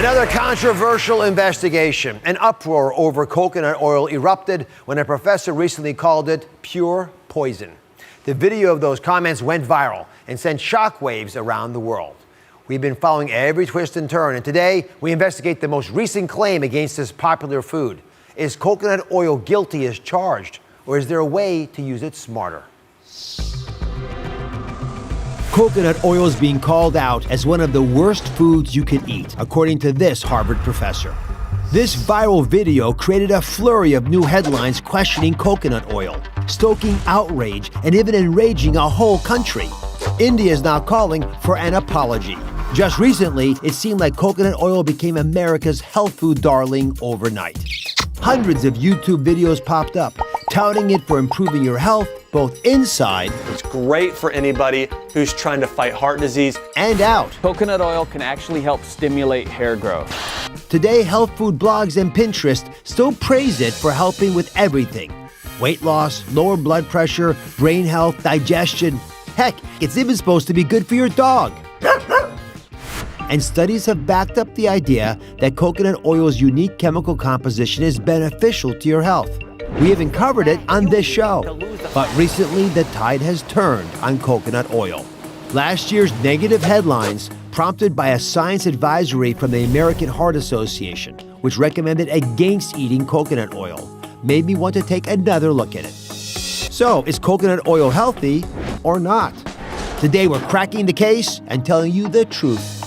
Another controversial investigation. An uproar over coconut oil erupted when a professor recently called it pure poison. The video of those comments went viral and sent shockwaves around the world. We've been following every twist and turn, and today we investigate the most recent claim against this popular food. Is coconut oil guilty as charged, or is there a way to use it smarter? Coconut oil is being called out as one of the worst foods you can eat, according to this Harvard professor. This viral video created a flurry of new headlines questioning coconut oil, stoking outrage and even enraging a whole country. India is now calling for an apology. Just recently, it seemed like coconut oil became America's health food darling overnight. Hundreds of YouTube videos popped up, touting it for improving your health, both inside. It's great for anybody who's trying to fight heart disease. And out. Coconut oil can actually help stimulate hair growth. Today, health food blogs and Pinterest still praise it for helping with everything. Weight loss, lower blood pressure, brain health, digestion. Heck, it's even supposed to be good for your dog. And studies have backed up the idea that coconut oil's unique chemical composition is beneficial to your health. We haven't covered it on this show, but recently the tide has turned on coconut oil. Last year's negative headlines, prompted by a science advisory from the American Heart Association, which recommended against eating coconut oil, made me want to take another look at it. So, is coconut oil healthy or not? Today we're cracking the case and telling you the truth.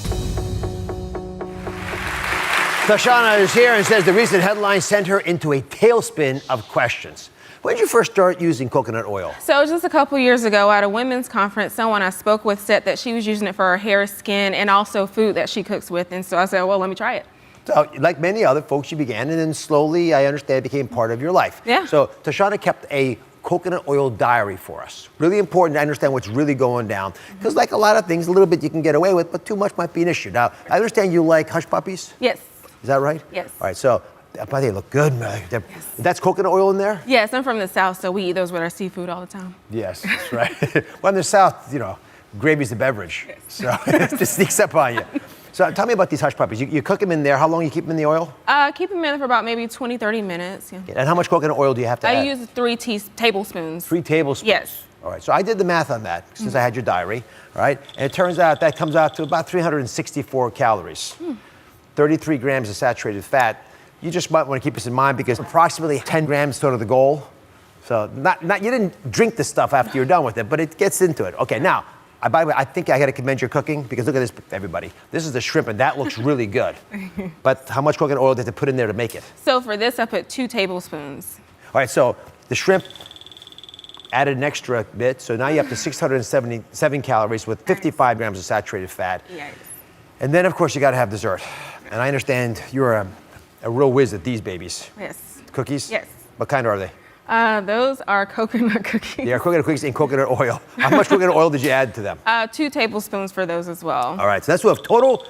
Tashana is here and says the recent headlines sent her into a tailspin of questions. When did you first start using coconut oil? So just a couple years ago at a women's conference, someone I spoke with said that she was using it for her hair, skin, and also food that she cooks with. And so I said, well, let me try it. So, like many other folks, you began, and then slowly, I understand, it became part of your life. Yeah. So Tashana kept a coconut oil diary for us. Really important to understand what's really going down. Because like a lot of things, a little bit you can get away with, but too much might be an issue. Now, I understand you like hush puppies? Yes. Is that right? Yes. All right, so but they look good, man. Yes. That's coconut oil in there? Yes, I'm from the South, so we eat those with our seafood all the time. Yes, that's right. Well, in the South, you know, gravy's the beverage. Yes. So it just sneaks up on you. So tell me about these hush puppies. You cook them in there. How long you keep them in the oil? Keep them in there for about maybe 20, 30 minutes. Yeah. And how much coconut oil do you have to add? I use 3 tablespoons. 3 tablespoons? Yes. All right, so I did the math on that since I had your diary, all right? And it turns out that comes out to about 364 calories. 33 grams of saturated fat. You just might want to keep this in mind because approximately 10 grams sort of the goal. So you didn't drink this stuff after you're done with it, but it gets into it. Okay, now, by the way, I think I got to commend your cooking because look at this, everybody. This is the shrimp, and that looks really good. But how much coconut oil did they put in there to make it? So for this, I put 2 tablespoons. All right, so the shrimp added an extra bit, so now you're up to 677 calories with 55 grams of saturated fat. Yikes. And then, of course, you got to have dessert. And I understand you're a real whiz at these babies. Yes. Cookies? Yes. What kind are they? Those are coconut cookies. They are coconut cookies in coconut oil. How much coconut oil did you add to them? 2 tablespoons for those as well. All right, so that's what total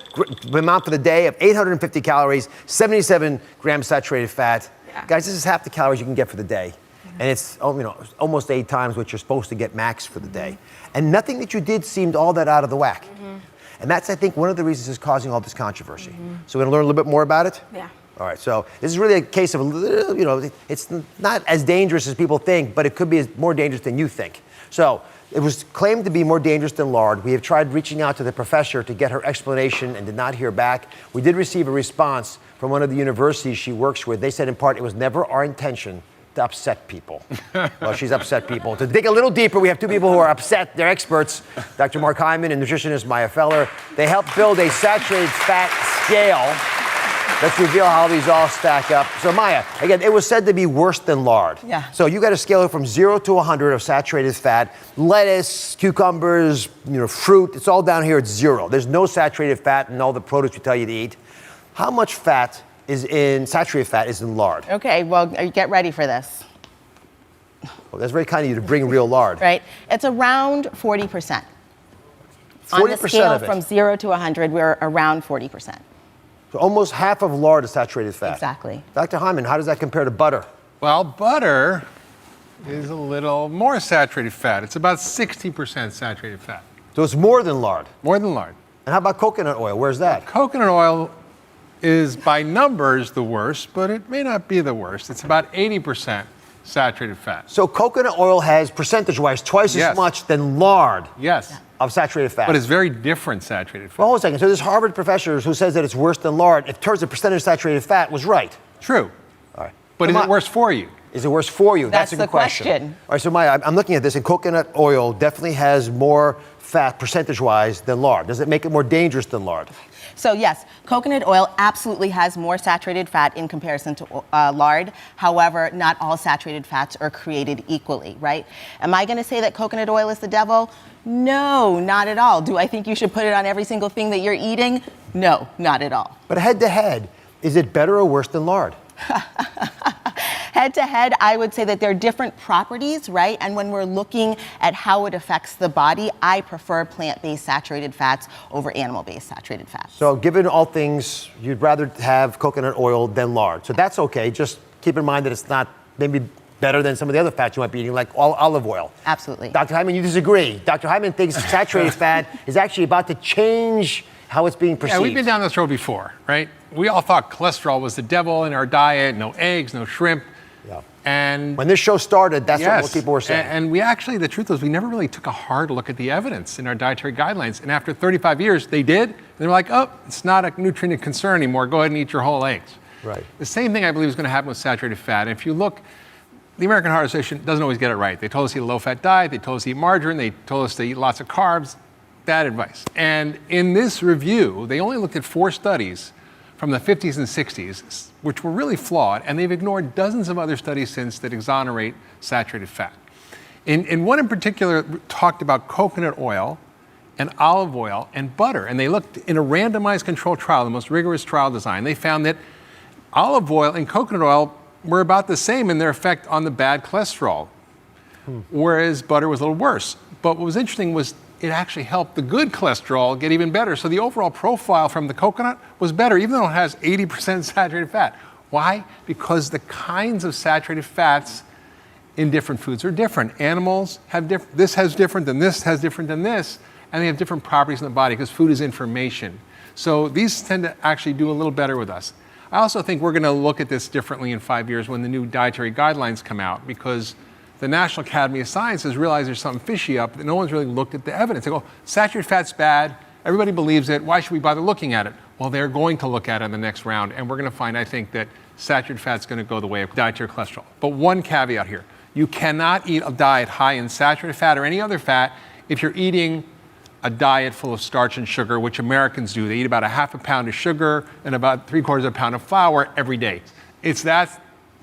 amount for the day of 850 calories, 77 grams saturated fat. Yeah. Guys, this is half the calories you can get for the day. And it's almost 8 times what you're supposed to get max for the day. And nothing that you did seemed all that out of the whack. And that's, I think, one of the reasons is causing all this controversy. So we're going to learn a little bit more about it? Yeah. All right, so this is really a case of, it's not as dangerous as people think, but it could be more dangerous than you think. So it was claimed to be more dangerous than lard. We have tried reaching out to the professor to get her explanation and did not hear back. We did receive a response from one of the universities she works with. They said, in part, it was never our intention to upset people. Well, she's upset people. To dig a little deeper, we have 2 people who are upset. They're experts, Dr. Mark Hyman and nutritionist Maya Feller. They helped build a saturated fat scale. Let's reveal how these all stack up. So Maya, again, it was said to be worse than lard. Yeah. So you got to scale it from 0 to 100 of saturated fat. Lettuce, cucumbers, fruit, it's all down here at 0. There's no saturated fat in all the produce we tell you to eat. How much fat saturated fat is in lard? Okay, well, get ready for this. Well, that's very kind of you to bring real lard. Right? It's around 40%. 40% On the scale of it. from 0 to 100, we're around 40%. So almost half of lard is saturated fat. Exactly. Dr. Hyman, how does that compare to butter? Well, butter is a little more saturated fat. It's about 60% saturated fat. So it's more than lard. More than lard. And how about coconut oil? Where's that? Coconut oil is by numbers the worst, but it may not be the worst. It's about 80% saturated fat. So coconut oil has, percentage-wise, twice Yes. as much than lard Yes, of saturated fat. but it's very different saturated fat. Well, hold on a second. So this Harvard professor who says that it's worse than lard, in terms of percentage saturated fat, was right. True. All right. But So is it worse for you? Is it worse for you? That's a the good question. question. All right, so Maya, I'm looking at this, and coconut oil definitely has more fat percentage-wise than lard. Does it make it more dangerous than lard? So yes, coconut oil absolutely has more saturated fat in comparison to lard. However, not all saturated fats are created equally, right? Am I going to say that coconut oil is the devil? No, not at all. Do I think you should put it on every single thing that you're eating? No, not at all. But head-to-head, is it better or worse than lard? Head to head, I would say that there are different properties, right? And when we're looking at how it affects the body, I prefer plant-based saturated fats over animal-based saturated fats. So given all things, you'd rather have coconut oil than lard. So that's okay. Just keep in mind that it's not maybe better than some of the other fats you might be eating, like olive oil. Absolutely. Dr. Hyman, you disagree. Dr. Hyman thinks saturated fat is actually about to change how it's being perceived. Yeah, we've been down this road before, right? We all thought cholesterol was the devil in our diet, no eggs, no shrimp. Yeah. And When this show started, that's what most people were saying. And we actually, the truth was, we never really took a hard look at the evidence in our dietary guidelines. And after 35 years, they did. And they were like, oh, it's not a nutrient concern anymore. Go ahead and eat your whole eggs. Right. The same thing I believe is going to happen with saturated fat. And if you look, the American Heart Association doesn't always get it right. They told us to eat a low-fat diet. They told us to eat margarine. They told us to eat lots of carbs. Bad advice. And in this review, they only looked at 4 studies from the 50s and 60s, which were really flawed, and they've ignored dozens of other studies since that exonerate saturated fat. And one in particular talked about coconut oil and olive oil and butter, and they looked in a randomized controlled trial, the most rigorous trial design. They found that olive oil and coconut oil were about the same in their effect on the bad cholesterol, whereas butter was a little worse. But what was interesting was it actually helped the good cholesterol get even better. So the overall profile from the coconut was better, even though it has 80% saturated fat. Why? Because the kinds of saturated fats in different foods are different. Animals have different, this has different than this has different than this, and they have different properties in the body because food is information. So these tend to actually do a little better with us. I also think we're going to look at this differently in 5 years when the new dietary guidelines come out, because the National Academy of Sciences realized there's something fishy up, that no one's really looked at the evidence. They go, saturated fat's bad, everybody believes it, why should we bother looking at it? Well, they're going to look at it in the next round, and we're going to find, I think, that saturated fat's going to go the way of dietary cholesterol. But one caveat here, you cannot eat a diet high in saturated fat or any other fat if you're eating a diet full of starch and sugar, which Americans do. They eat about 1/2 pound of sugar and about 3/4 pound of flour every day. It's that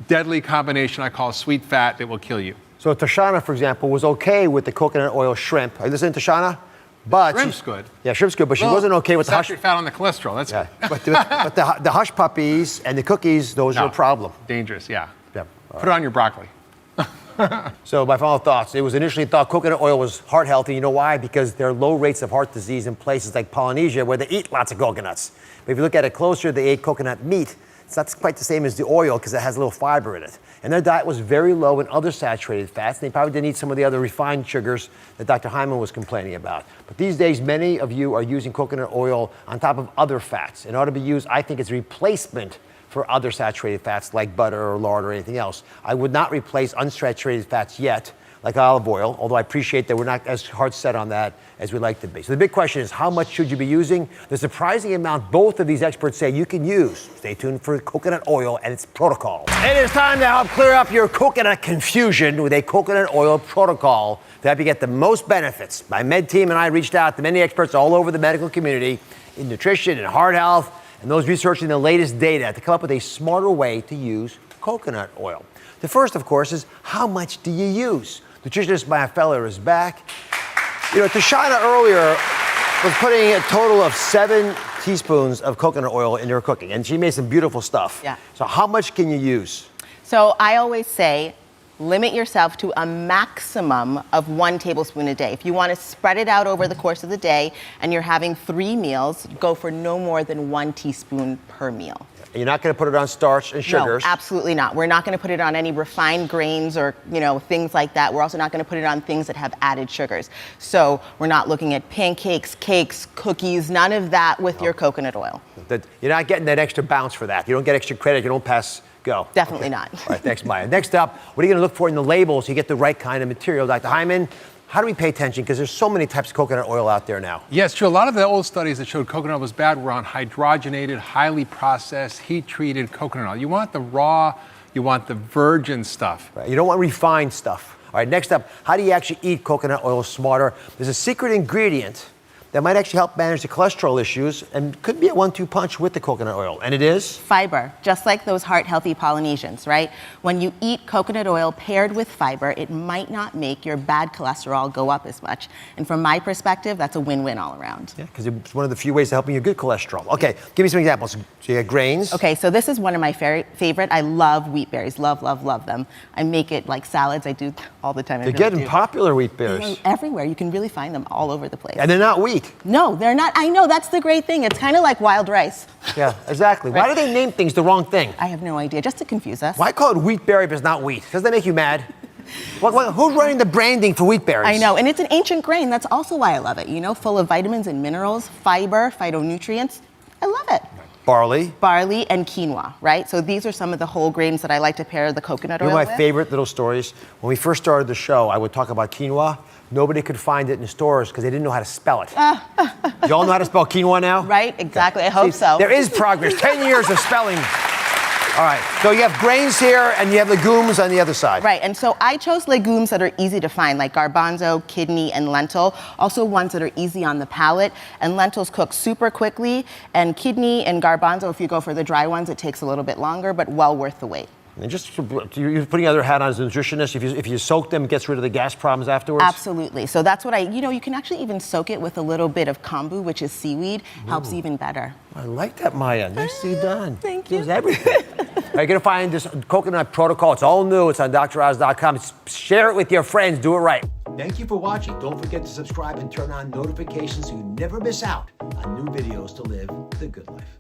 deadly combination I call sweet fat that will kill you. So Tashana, for example, was okay with the coconut oil shrimp. Are you listening to Tashana? But Shrimp's good. Yeah, shrimp's good, but she wasn't okay with the hush. saturated fat on the cholesterol. That's Yeah, but the hush puppies and the cookies, those are a problem. Dangerous, yeah. Yeah. Put it on your broccoli. So my final thoughts, it was initially thought coconut oil was heart healthy. You know why? Because there are low rates of heart disease in places like Polynesia where they eat lots of coconuts. But if you look at it closer, they ate coconut meat. It's not quite the same as the oil because it has a little fiber in it. And their diet was very low in other saturated fats. They probably didn't eat some of the other refined sugars that Dr. Hyman was complaining about. But these days, many of you are using coconut oil on top of other fats. It ought to be used, I think, as a replacement for other saturated fats like butter or lard or anything else. I would not replace unsaturated fats yet, like olive oil, although I appreciate that we're not as hard set on that as we'd like to be. So the big question is, how much should you be using? The surprising amount both of these experts say you can use. Stay tuned for coconut oil and its protocol. It is time to help clear up your coconut confusion with a coconut oil protocol to help you get the most benefits. My med team and I reached out to many experts all over the medical community in nutrition and heart health, and those researching the latest data to come up with a smarter way to use coconut oil. The first, of course, is how much do you use? Nutritionist Maya Feller is back. You know, Tashana earlier was putting a total of 7 teaspoons of coconut oil in her cooking, and she made some beautiful stuff. Yeah. So how much can you use? So I always say limit yourself to a maximum of 1 tablespoon a day. If you want to spread it out over the course of the day and you're having 3 meals, go for no more than 1 teaspoon per meal. You're not going to put it on starch and sugars. No, absolutely not. We're not going to put it on any refined grains or, things like that. We're also not going to put it on things that have added sugars. So we're not looking at pancakes, cakes, cookies, none of that with your coconut oil. You're not getting that extra bounce for that. You don't get extra credit. You don't pass go. Definitely Okay. not. All right, thanks, Maya. Next up, what are you going to look for in the labels so you get the right kind of material? Dr. Hyman, how do we pay attention? Because there's so many types of coconut oil out there now. Yes, true. A lot of the old studies that showed coconut oil was bad were on hydrogenated, highly processed, heat-treated coconut oil. You want the raw, you want the virgin stuff. Right. You don't want refined stuff. All right, next up, how do you actually eat coconut oil smarter? There's a secret ingredient that might actually help manage the cholesterol issues and could be a 1-2 punch with the coconut oil. And it is? Fiber, just like those heart-healthy Polynesians, right? When you eat coconut oil paired with fiber, it might not make your bad cholesterol go up as much. And from my perspective, that's a win-win all around. Yeah, because it's one of the few ways of helping your good cholesterol. Okay, give me some examples. So you got grains. Okay, so this is one of my favorite. I love wheat berries, love, love, love them. I make it like salads. I do all the time. They're getting popular, wheat berries. Everywhere. You can really find them all over the place. And they're not weak. No, they're not. I know, that's the great thing. It's kind of like wild rice. Yeah, exactly. Why do they name things the wrong thing? I have no idea, just to confuse us. Why call it wheat berry if it's not wheat? Doesn't that make you mad? Who's running the branding for wheat berries? I know, and it's an ancient grain. That's also why I love it. Full of vitamins and minerals, fiber, phytonutrients. I love it. Barley. Barley and quinoa, right? So these are some of the whole grains that I like to pair the coconut oil with. One of my favorite little stories. When we first started the show, I would talk about quinoa. Nobody could find it in stores because they didn't know how to spell it. You all know how to spell quinoa now? Right, exactly. I hope so. There is progress. 10 years of spelling. All right, so you have grains here and you have legumes on the other side. Right, and so I chose legumes that are easy to find, like garbanzo, kidney, and lentil. Also ones that are easy on the palate. And lentils cook super quickly. And kidney and garbanzo, if you go for the dry ones, it takes a little bit longer, but well worth the wait. And just you're putting other hat on as a nutritionist. If you soak them, it gets rid of the gas problems afterwards. Absolutely. So that's what you can actually even soak it with a little bit of kombu, which is seaweed. Helps even better. I like that, Maya. Nicely done. Thank you. Does everything. You're gonna find this coconut protocol. It's all new. It's on DrOz.com. Share it with your friends. Do it right. Thank you for watching. Don't forget to subscribe and turn on notifications so you never miss out on new videos to live the good life.